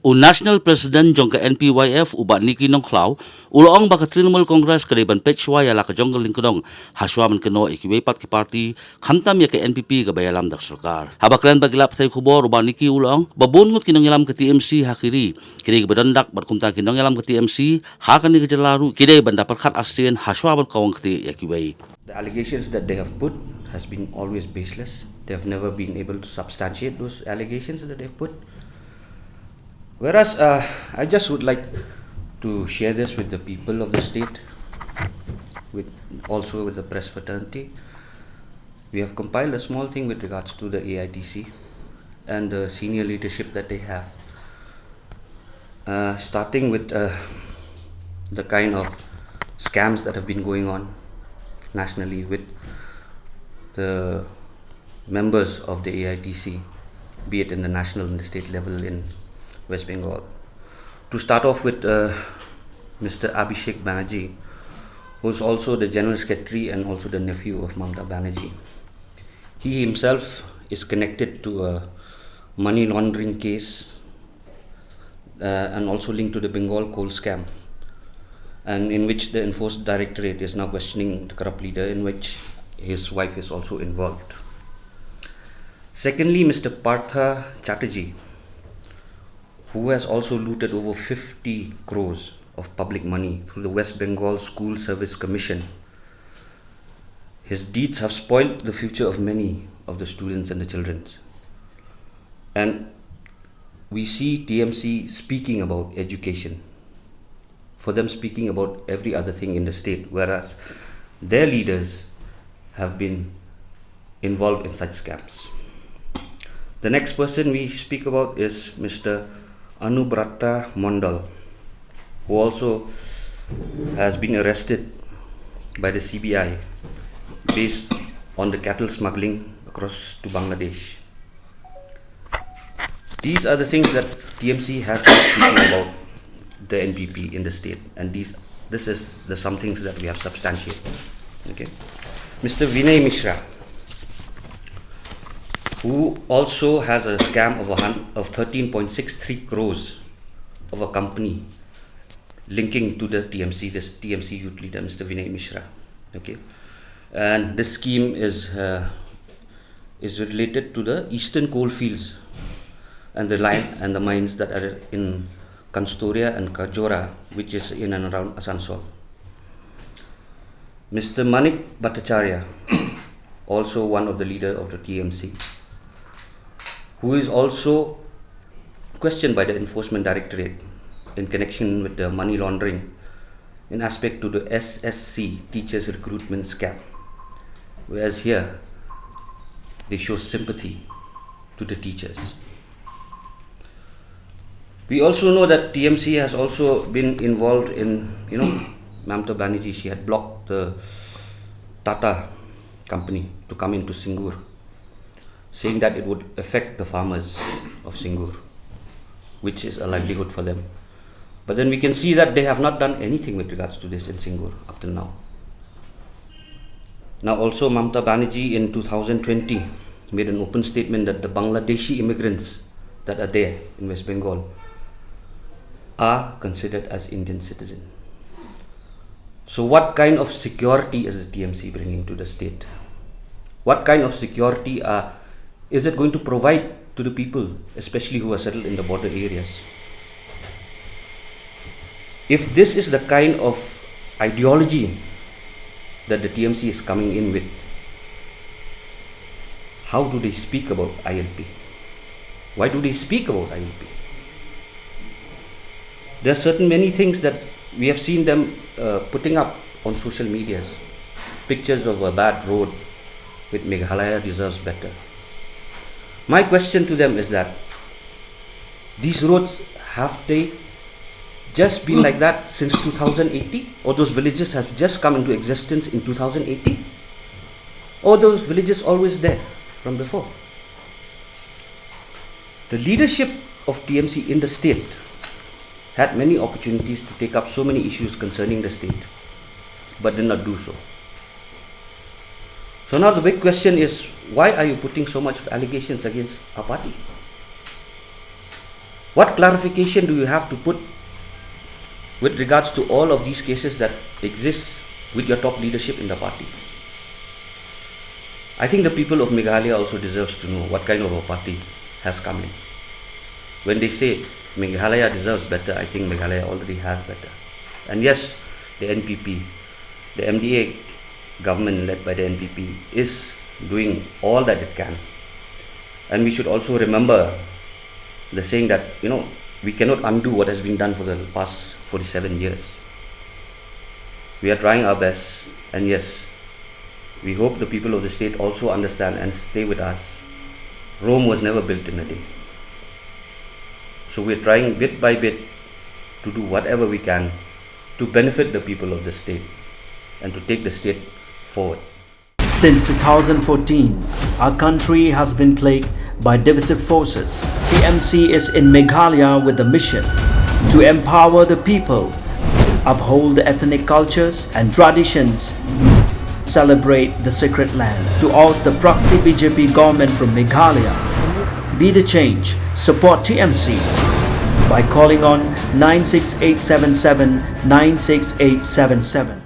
O National President jong ka Npyf uba ni Kynnoh uloong baka Trinamool Congress kariban Peit Shuwa yala ka jong ka Lyngkdong haswa man Kynnoh Kiwei pat ki party khamtam ya ka Npyf ka bayalam dak sarkar. Habakran bagilap tay Khubor uba ni ki uloong babungot Kynnoh yalam ka TMC hakiri kini badandak barkumta Kynnoh yalam ka TMC hakan ni ka jalaru kini bandapat khat asien haswa man kawang kati ya Kiwei. The allegations that they have put has been always baseless. They have never been able to substantiate those allegations that they've put. Whereas I just would like to share this with the people of the state, also with the press fraternity. We have compiled a small thing with regards to the AITC and the senior leadership that they have. Starting with the kind of scams that have been going on nationally with the members of the AITC, be it in the national and the state level in West Bengal. To start off with Mr. Abhishek Banerjee, who is also the General Secretary and also the nephew of Mamata Banerjee. He himself is connected to a money laundering case and also linked to the Bengal coal scam, and in which the Enforcement Directorate is now questioning the corrupt leader, in which his wife is also involved. Secondly, Mr. Partha Chatterjee, who has also looted over 50 crores of public money through the West Bengal School Service Commission. His deeds have spoiled the future of many of the students and the children. And we see TMC speaking about education, for them speaking about every other thing in the state, whereas their leaders have been involved in such scams. The next person we speak about is Mr. Anubrata Mondal, who also has been arrested by the CBI based on the cattle smuggling across to Bangladesh. These are the things that TMC has been speaking about the NPP in the state, and this is some things that we have substantiated. Okay, Mr. Vinay Mishra, who also has a scam of 13.63 crores of a company linking to the TMC, this TMC youth leader, Mr. Vinay Mishra. Okay, and this scheme is related to the eastern coal fields and the mines that are in Kanstoria and Kajora, which is in and around Asansol. Mr. Manik Bhattacharya, also one of the leaders of the TMC, who is also questioned by the Enforcement Directorate in connection with the money laundering in aspect to the SSC, Teachers Recruitment Scam, whereas here they show sympathy to the teachers. We also know that TMC has also been involved in, Mamata Banerjee, she had blocked the Tata company to come into Singur, saying that it would affect the farmers of Singur, which is a livelihood for them. But then we can see that they have not done anything with regards to this in Singur up till now. Now also Mamata Banerjee in 2020 made an open statement that the Bangladeshi immigrants that are there in West Bengal are considered as Indian citizens. So what kind of security is the TMC bringing to the state? What kind of security is it going to provide to the people, especially who are settled in the border areas? If this is the kind of ideology that the TMC is coming in with, how do they speak about ILP? Why do they speak about ILP? There are certain many things that we have seen them putting up on social medias. Pictures of a bad road with Meghalaya deserves better. My question to them is that these roads, have they just been like that since 2018? Or those villages have just come into existence in 2018? Or those villages always there from before? The leadership of TMC in the state had many opportunities to take up so many issues concerning the state, but did not do so. So now the big question is, why are you putting so much allegations against our party? What clarification do you have to put with regards to all of these cases that exist with your top leadership in the party? I think the people of Meghalaya also deserves to know what kind of a party has come in. When they say Meghalaya deserves better, I think Meghalaya already has better. And yes, the NPP, the MDA government led by the NPP is doing all that it can. And we should also remember the saying that, we cannot undo what has been done for the past 47 years. We are trying our best, and yes, we hope the people of the state also understand and stay with us. Rome was never built in a day. So we are trying bit by bit to do whatever we can to benefit the people of the state and to take the state forward. Since 2014, our country has been plagued by divisive forces. TMC is in Meghalaya with the mission to empower the people, uphold the ethnic cultures and traditions, celebrate the sacred land. To oust the proxy BJP government from Meghalaya, be the change, support TMC by calling on 96877 96877.